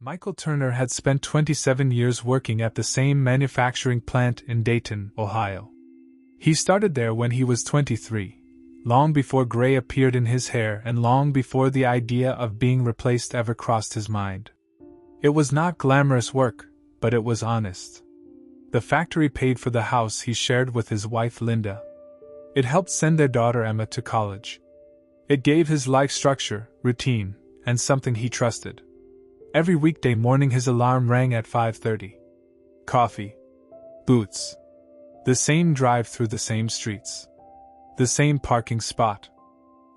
Michael Turner had spent 27 years working at the same manufacturing plant in Dayton, Ohio. He started there when he was 23, long before gray appeared in his hair and long before the idea of being replaced ever crossed his mind. It was not glamorous work, but it was honest. The factory paid for the house he shared with his wife Linda. It helped send their daughter Emma to college. It gave his life structure, routine, and something he trusted. Every weekday morning his alarm rang at 5:30. Coffee. Boots. The same drive through the same streets. The same parking spot.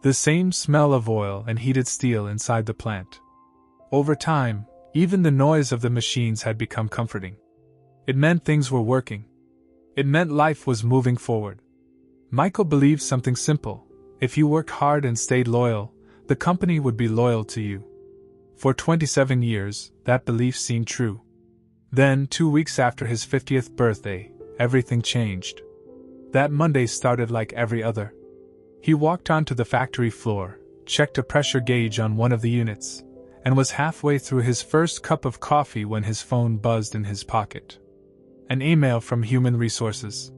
The same smell of oil and heated steel inside the plant. Over time, even the noise of the machines had become comforting. It meant things were working. It meant life was moving forward. Michael believed something simple: if you worked hard and stayed loyal, the company would be loyal to you. For 27 years, that belief seemed true. Then, 2 weeks after his 50th birthday, everything changed. That Monday started like every other. He walked onto the factory floor, checked a pressure gauge on one of the units, and was halfway through his first cup of coffee when his phone buzzed in his pocket. An email from Human Resources.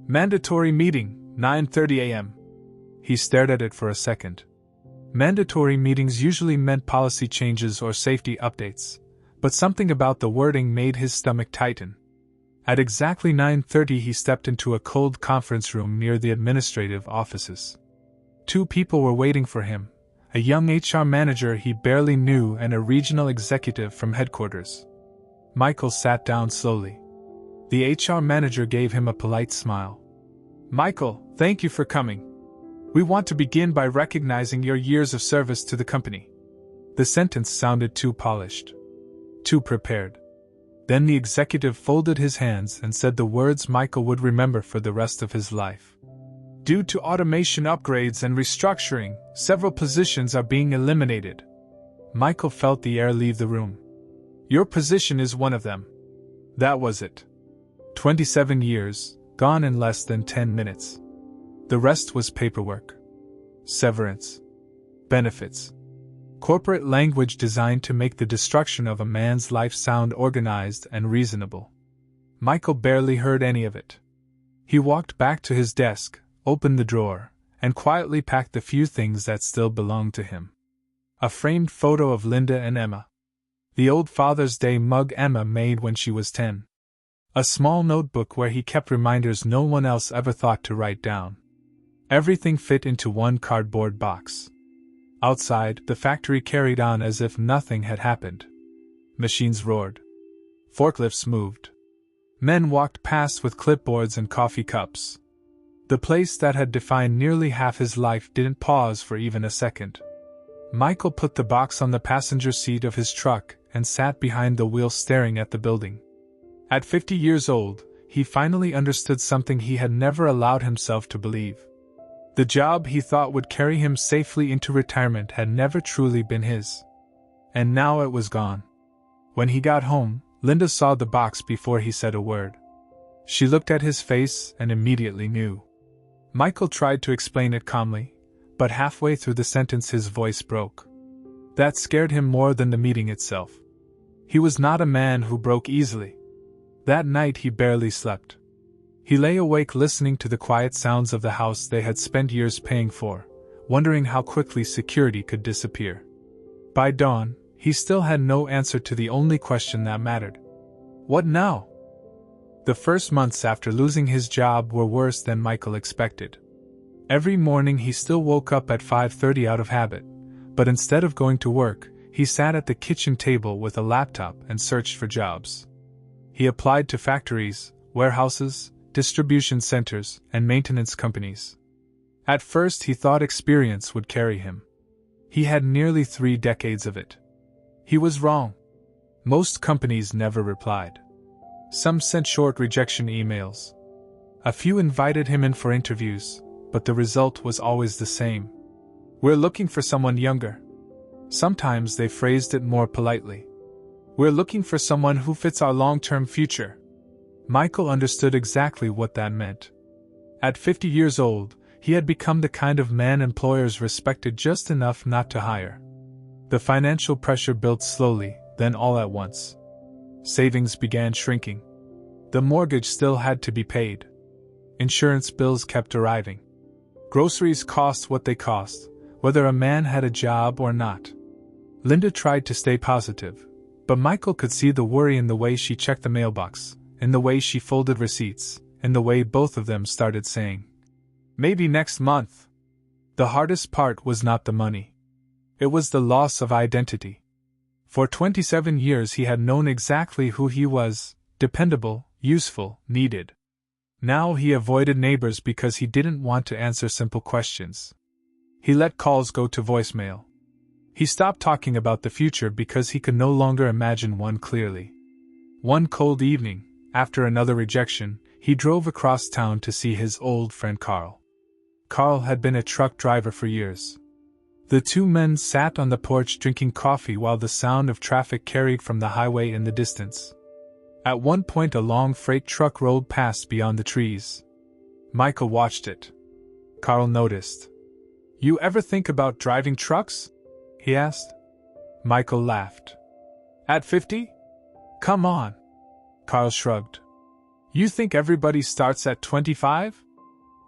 Mandatory meeting, 9:30 a.m. He stared at it for a second. Mandatory meetings usually meant policy changes or safety updates, but something about the wording made his stomach tighten. At exactly 9:30 he stepped into a cold conference room near the administrative offices. 2 people were waiting for him, a young HR manager he barely knew and a regional executive from headquarters. Michael sat down slowly. The HR manager gave him a polite smile. "Michael, thank you for coming. We want to begin by recognizing your years of service to the company." The sentence sounded too polished, too prepared. Then the executive folded his hands and said the words Michael would remember for the rest of his life. "Due to automation upgrades and restructuring, several positions are being eliminated." Michael felt the air leave the room. "Your position is one of them." That was it. 27 years, gone in less than 10 minutes. The rest was paperwork. Severance. Benefits. Corporate language designed to make the destruction of a man's life sound organized and reasonable. Michael barely heard any of it. He walked back to his desk, opened the drawer, and quietly packed the few things that still belonged to him. A framed photo of Linda and Emma. The old Father's Day mug Emma made when she was 10. A small notebook where he kept reminders no one else ever thought to write down. Everything fit into one cardboard box. Outside, the factory carried on as if nothing had happened. Machines roared. Forklifts moved. Men walked past with clipboards and coffee cups. The place that had defined nearly half his life didn't pause for even a second. Michael put the box on the passenger seat of his truck and sat behind the wheel staring at the building. At 50 years old, he finally understood something he had never allowed himself to believe. The job he thought would carry him safely into retirement had never truly been his. And now it was gone. When he got home, Linda saw the box before he said a word. She looked at his face and immediately knew. Michael tried to explain it calmly, but halfway through the sentence his voice broke. That scared him more than the meeting itself. He was not a man who broke easily. That night he barely slept. He lay awake listening to the quiet sounds of the house they had spent years paying for, wondering how quickly security could disappear. By dawn, he still had no answer to the only question that mattered. What now? The first months after losing his job were worse than Michael expected. Every morning he still woke up at 5:30 out of habit, but instead of going to work, he sat at the kitchen table with a laptop and searched for jobs. He applied to factories, warehouses, distribution centers, and maintenance companies. At first he thought experience would carry him. He had nearly 3 decades of it. He was wrong. Most companies never replied. Some sent short rejection emails. A few invited him in for interviews, but the result was always the same. "We're looking for someone younger." Sometimes they phrased it more politely. "We're looking for someone who fits our long-term future." Michael understood exactly what that meant. At 50 years old, he had become the kind of man employers respected just enough not to hire. The financial pressure built slowly, Then all at once, savings began shrinking. The mortgage still had to be paid. Insurance bills kept arriving. Groceries cost what they cost, whether a man had a job or not. Linda tried to stay positive, but Michael could see the worry in the way she checked the mailbox, in the way she folded receipts, in the way both of them started saying, "Maybe next month." The hardest part was not the money. It was the loss of identity. For 27 years he had known exactly who he was: dependable, useful, needed. Now he avoided neighbors because he didn't want to answer simple questions. He let calls go to voicemail. He stopped talking about the future because he could no longer imagine one clearly. One cold evening, after another rejection, he drove across town to see his old friend Carl. Carl had been a truck driver for years. The two men sat on the porch drinking coffee while the sound of traffic carried from the highway in the distance. At one point a long freight truck rolled past beyond the trees. Michael watched it. Carl noticed. "You ever think about driving trucks?" he asked. Michael laughed. "At 50? Come on." Carl shrugged. "You think everybody starts at 25?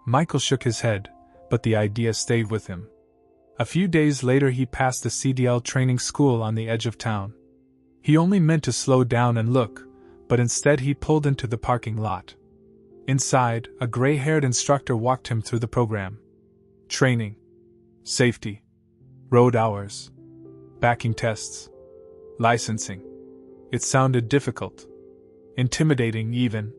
Michael shook his head, but the idea stayed with him. A few days later he passed a CDL training school on the edge of town. He only meant to slow down and look, but instead he pulled into the parking lot. Inside, a gray-haired instructor walked him through the program. Training. Safety. Road hours. Backing tests. Licensing. It sounded difficult. Intimidating even.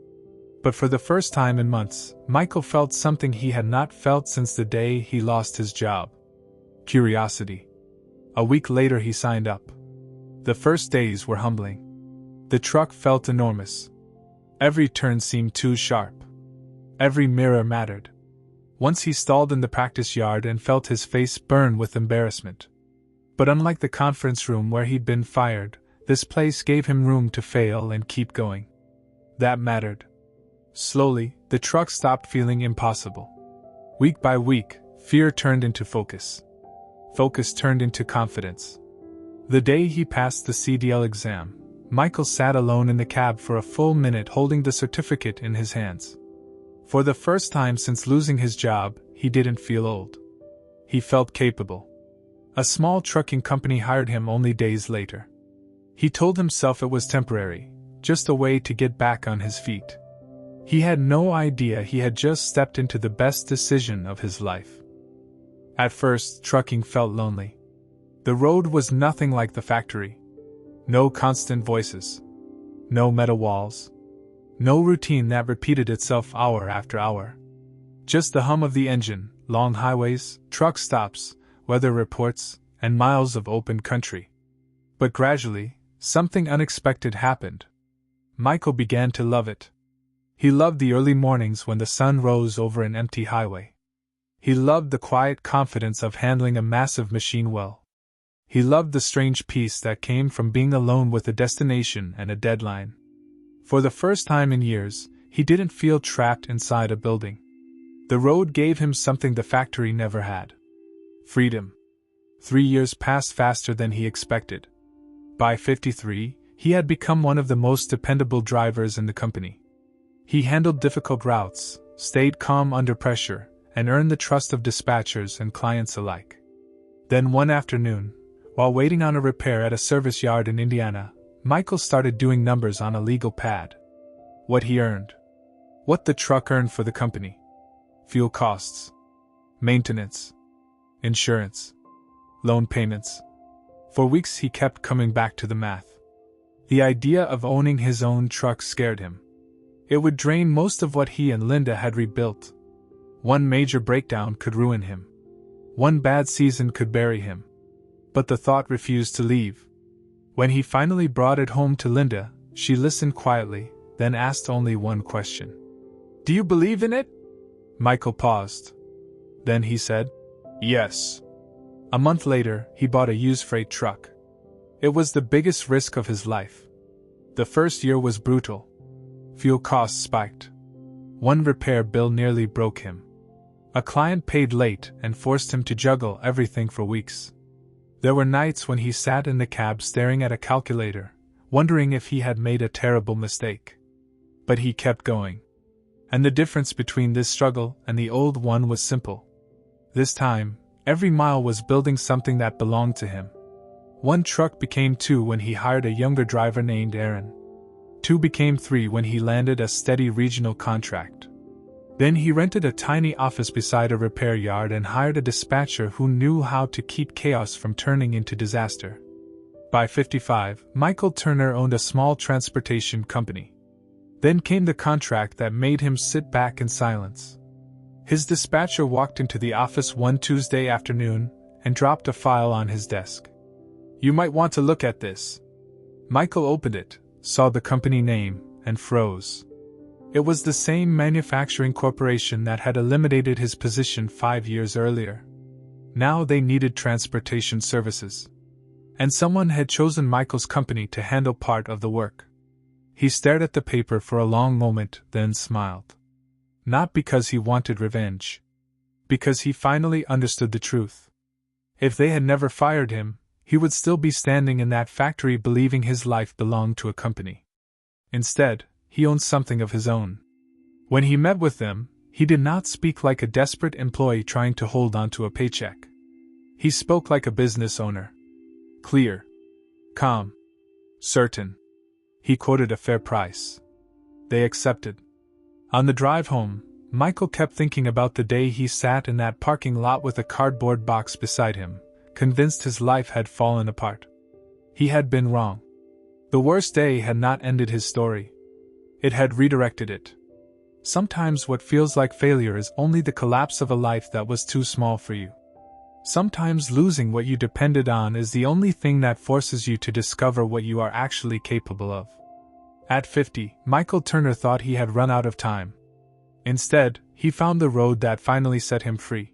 But for the first time in months, Michael felt something he had not felt since the day he lost his job. Curiosity. A week later he signed up. The first days were humbling. The truck felt enormous. Every turn seemed too sharp. Every mirror mattered. Once he stalled in the practice yard and felt his face burn with embarrassment. But unlike the conference room where he'd been fired, this place gave him room to fail and keep going. That mattered. Slowly, the truck stopped feeling impossible. Week by week, fear turned into focus. Focus turned into confidence. The day he passed the CDL exam, Michael sat alone in the cab for a full minute holding the certificate in his hands. For the first time since losing his job, he didn't feel old. He felt capable. A small trucking company hired him only days later. He told himself it was temporary, just a way to get back on his feet. He had no idea he had just stepped into the best decision of his life. At first, trucking felt lonely. The road was nothing like the factory. No constant voices. No metal walls. No routine that repeated itself hour after hour. Just the hum of the engine, long highways, truck stops, weather reports, and miles of open country. But gradually, something unexpected happened. Michael began to love it. He loved the early mornings when the sun rose over an empty highway. He loved the quiet confidence of handling a massive machine well. He loved the strange peace that came from being alone with a destination and a deadline. For the first time in years, he didn't feel trapped inside a building. The road gave him something the factory never had. Freedom. 3 years passed faster than he expected. By 53, he had become one of the most dependable drivers in the company. He handled difficult routes, stayed calm under pressure, and earned the trust of dispatchers and clients alike. Then one afternoon, while waiting on a repair at a service yard in Indiana, Michael started doing numbers on a legal pad. What he earned. What the truck earned for the company. Fuel costs. Maintenance. Insurance. Loan payments. For weeks he kept coming back to the math. The idea of owning his own truck scared him. It would drain most of what he and Linda had rebuilt. One major breakdown could ruin him. One bad season could bury him. But the thought refused to leave. When he finally brought it home to Linda, she listened quietly, then asked only one question. "Do you believe in it?" Michael paused. Then he said, "Yes." A month later, he bought a used freight truck. It was the biggest risk of his life. The first year was brutal. Fuel costs spiked. One repair bill nearly broke him. A client paid late and forced him to juggle everything for weeks. There were nights when he sat in the cab staring at a calculator, wondering if he had made a terrible mistake. But he kept going. And the difference between this struggle and the old one was simple. This time, every mile was building something that belonged to him. One truck became two when he hired a younger driver named Aaron. Two became three when he landed a steady regional contract. Then he rented a tiny office beside a repair yard and hired a dispatcher who knew how to keep chaos from turning into disaster. By 55, Michael Turner owned a small transportation company. Then came the contract that made him sit back in silence. His dispatcher walked into the office one Tuesday afternoon and dropped a file on his desk. "You might want to look at this." Michael opened it, saw the company name, and froze. It was the same manufacturing corporation that had eliminated his position 5 years earlier. Now they needed transportation services. And someone had chosen Michael's company to handle part of the work. He stared at the paper for a long moment, then smiled. Not because he wanted revenge. Because he finally understood the truth. If they had never fired him, he would still be standing in that factory believing his life belonged to a company. Instead, he owned something of his own. When he met with them, he did not speak like a desperate employee trying to hold on to a paycheck. He spoke like a business owner. Clear. Calm. Certain. He quoted a fair price. They accepted. On the drive home, Michael kept thinking about the day he sat in that parking lot with a cardboard box beside him, convinced his life had fallen apart. He had been wrong. The worst day had not ended his story. It had redirected it. Sometimes what feels like failure is only the collapse of a life that was too small for you. Sometimes losing what you depended on is the only thing that forces you to discover what you are actually capable of. At 50, Michael Turner thought he had run out of time. Instead, he found the road that finally set him free.